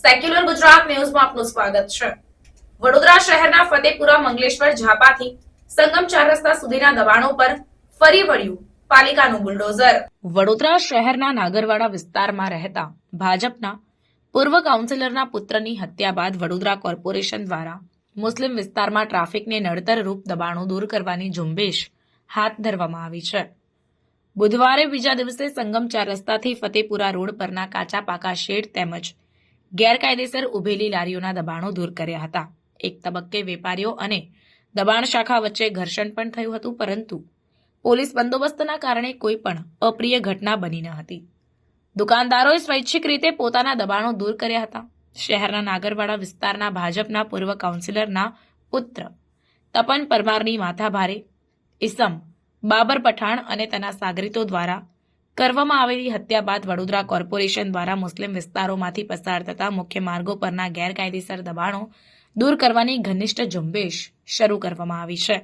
Secular Gujarat ન્યૂઝમાં આપનું સ્વાગત છે। વડોદરા શહેરના ફતેપુરા મંગલેશ્વર ઝાપાથી સંગમ 4 રસ્તા સુધીના દબાણો પર ફરી વળ્યું પાલિકાનું બુલડોઝર। વડોદરા શહેરના નાગરવાડા વિસ્તારમાં રહેતા ભાજપના પૂર્વ કાઉન્સિલરના પુત્રની હત્યા બાદ વડોદરા કોર્પોરેશન દ્વારા મુસ્લિમ વિસ્તારમાં ટ્રાફિકને નડતરરૂપ દબાણો દૂર કરવાની ઝુંબેશ હાથ ધરવામાં આવી છે। બુધવારે બીજા દિવસે સંગમ 4 રસ્તાથી ફતેપુરા રોડ પરના કાચા પાકા શેડ તેમજ ગેરકાયદેસર ઉભેલી લારીઓના દબાણો દૂર કર્યા હતા। એક તબક્કે વેપારીઓ અને દબાણ શાખા વચ્ચે ઘર્ષણ પણ થયું હતું, પરંતુ પોલીસ બંદોબસ્તના કારણે કોઈ પણ અપ્રિય ઘટના બની ન હતી। દુકાનદારોએ સ્વૈચ્છિક રીતે પોતાના દબાણો દૂર કર્યા હતા। શહેરના નાગરવાડા વિસ્તારના ભાજપના પૂર્વ કાઉન્સિલરના પુત્ર તપન પરમારની માથાભારે ઇસમ બાબર પઠાણ અને તેના સાગરીતો દ્વારા કરવામાં આવેલી હત્યા બાદ વડોદરા કોર્પોરેશન દ્વારા મુસ્લિમ વિસ્તારોમાંથી પસાર થતા મુખ્ય માર્ગો પરના ગેરકાયદેસર દબાણો દૂર કરવાની ઘનિષ્ઠ ઝુંબેશ શરૂ કરવામાં આવી છે।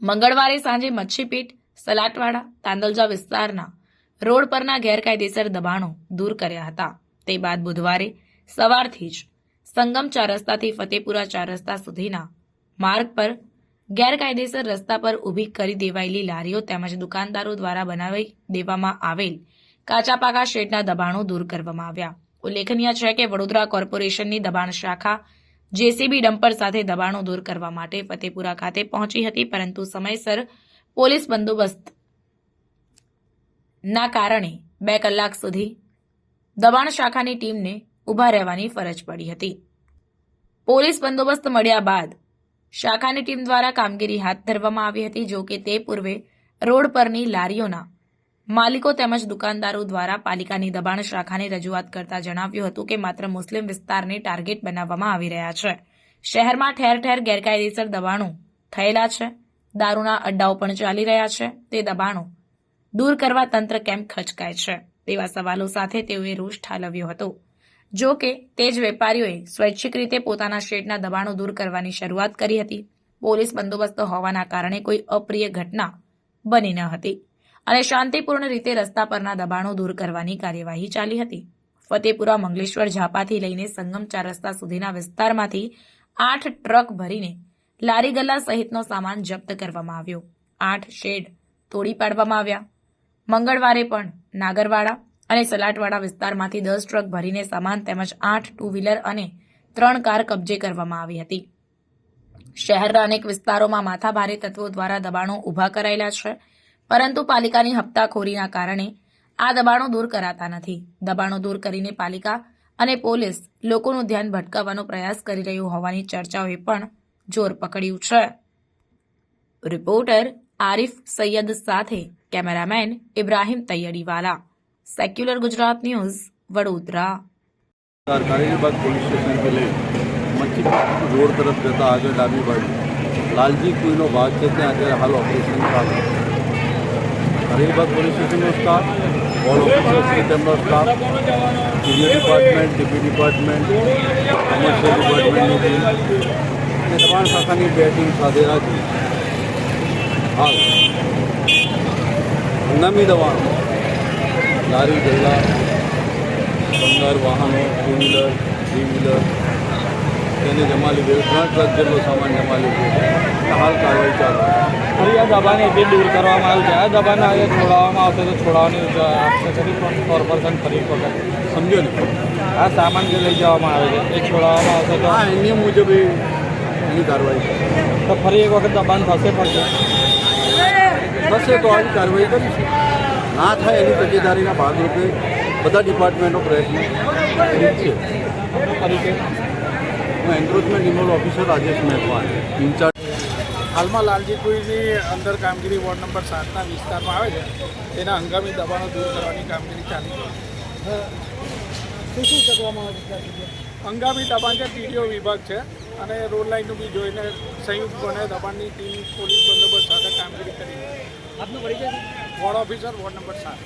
મંગળવારે સાંજે મચ્છીપીટ, સલાટવાડા, તાંદલજા વિસ્તારના રોડ પરના ગેરકાયદેસર દબાણો દૂર કર્યા હતા। તે બાદ બુધવારે સવારથી જ સંગમ 4 રસ્તાથી ફતેપુરા 4 રસ્તા સુધીના માર્ગ પર ગેરકાયદેસર રસ્તા પર ઊભી કરી દેવાયેલી લારીઓ તેમજ દુકાનદારો દ્વારા બનાવી દેવામાં આવેલ કાચા પાકા શેડના દબાણો દૂર કરવામાં આવ્યા। ઉલ્લેખનીય છે કે વડોદરા કોર્પોરેશનની દબાણ શાખા જેસીબી ડમ્પર સાથે દબાણો દૂર કરવા માટે ફતેપુરા ખાતે પહોંચી હતી, પરંતુ સમયસર પોલીસ બંદોબસ્તના કારણે 2 કલાક સુધી દબાણ શાખાની ટીમને ઊભા રહેવાની ફરજ પડી હતી। પોલીસ બંદોબસ્ત મળ્યા બાદ શાખાની ટીમ દ્વારા કામગીરી હાથ ધરવામાં આવી હતી। જો કે તે પૂર્વે રોડ પરની લારીઓના માલિકો તેમજ દુકાનદારો દ્વારા પાલિકાની દબાણ શાખાને રજૂઆત કરતા જણાવ્યું હતું કે માત્ર મુસ્લિમ વિસ્તારને ટાર્ગેટ બનાવવામાં આવી રહ્યા છે। શહેરમાં ઠેર ઠેર ગેરકાયદેસર દબાણો થયેલા છે, દારૂના અડ્ડાઓ પણ ચાલી રહ્યા છે, તે દબાણો દૂર કરવા તંત્ર કેમ ખચકાય છે તેવા સવાલો સાથે તેઓએ રોષ ઠાલવ્યો હતો। જો કે તે જ વેપારીઓએ સ્વૈચ્છિક રીતે પોતાના શેડના દબાણો દૂર કરવાની શરૂઆત કરી હતી। પોલીસ બંદોબસ્ત હોવાના કારણે કોઈ અપ્રિય ઘટના બની ન હતી અને શાંતિપૂર્ણ રીતે રસ્તા પરના દબાણો દૂર કરવાની કાર્યવાહી ચાલી હતી। ફતેપુરા મંગલેશ્વર ઝાપાથી લઈને સંગમ 4 રસ્તા સુધીના વિસ્તારમાંથી 8 ટ્રક ભરીને લારી ગલ્લા સહિતનો સામાન જપ્ત કરવામાં આવ્યો। 8 શેડ તોડી પાડવામાં આવ્યા। મંગળવારે પણ નાગરવાડા અને સલાટવાડા વિસ્તારમાંથી 10 ટ્રક ભરીને સામાન તેમજ 8 ટુ વ્હીલર અને 3 કાર કબજે કરવામાં આવી હતી। શહેરના અનેક વિસ્તારોમાં માથાભારે તત્વો દ્વારા દબાણો ઊભા કરાયેલા છે, પરંતુ પાલિકાની હપ્તાખોરીના કારણે આ દબાણો દૂર કરાતા નથી। દબાણો દૂર કરીને પાલિકા અને પોલીસ લોકોનું ધ્યાન ભટકાવવાનો પ્રયાસ કરી રહ્યું હોવાની ચર્ચાઓએ પણ જોર પકડ્યું છે। રિપોર્ટર આરિફ સૈયદ સાથે cameraman Ibrahim Taiyadiwala, secular Gujarat news, Vadodara. Karibag police station के लिए मच्छी रोड तरफ जता आगे डाबी बाजू लालजी कुईनो भाग છે ત્યાં અત્યારે હાલ ઓપરેશન ચાલુ છે। કારીબાગ પોલીસ સ્ટેશનનો સ્ટાફ, ઓલ ઓફિસર્સ તેમનો staff, senior department, TP department, commercial ડિપાર્ટમેન્ટની ટીમ અને દબાણ શાખાની 2 ટીમ સાથે રાખી હાલ હંગામી દબાણો લારી ગલ્લા, બંગાર વાહનો, 2 વ્હીલર, 3 વ્હીલર તેને જમા લીધેલ, 3 ટ્રક જેટલો સામાન જમા લીધો છે। હાલ કાર્યવાહી ચાલુ છે। ફરી આ દબાણ જે દૂર કરવામાં આવ્યું છે, આ દબાણ આજે છોડાવવામાં આવશે તો છોડાવવાની આપશે ખરી કોર્પોરેશન ફરી વખત સમજો ને, આ સામાન જે લઈ જવામાં આવે છે એ છોડાવવામાં આવશે તો હા એ નિયમ મુજબ એની કાર્યવાહી છે। તો ફરી એક વખત દબાણ થશે પડશે થશે તો આવી કાર્યવાહી કરીશું। ના થાય એની તકેદારીના ભાગરૂપે બધા ડિપાર્ટમેન્ટનો પ્રયત્ન છે। તરીકે હું encroachment involve officer Rajesh Mehta, incharge. હાલમાં લાલજી કુઈની અંદર કામગીરી વોર્ડ નંબર 7ના વિસ્તારમાં આવે છે, તેના હંગામી દબાણો દૂર કરવાની કામગીરી ચાલી છે। શું કરવામાં આવે છે? હંગામી દબાણ છે, ટીડીઓ વિભાગ છે અને રોડ લાઇનનું બી જોઈને સંયુક્તપણે દબાણની ટીમ પોલીસ બંદોબસ્ત સાથે કામગીરી કરી છે। આપનો પરિચય? Ward officer, ward number 7।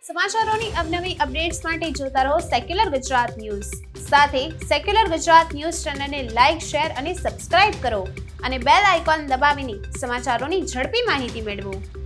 સમાચારોની અવનવી અપડેટ્સ માટે જોતા રહો સેક્યુલર ગુજરાત ન્યૂઝ. સાથે સેક્યુલર ગુજરાત ન્યૂઝ ચેનલને લાઇક, શેર અને સબસ્ક્રાઇબ કરો અને બેલ આઇકોન દબાવીને સમાચારોની ઝડપી માહિતી મેળવો.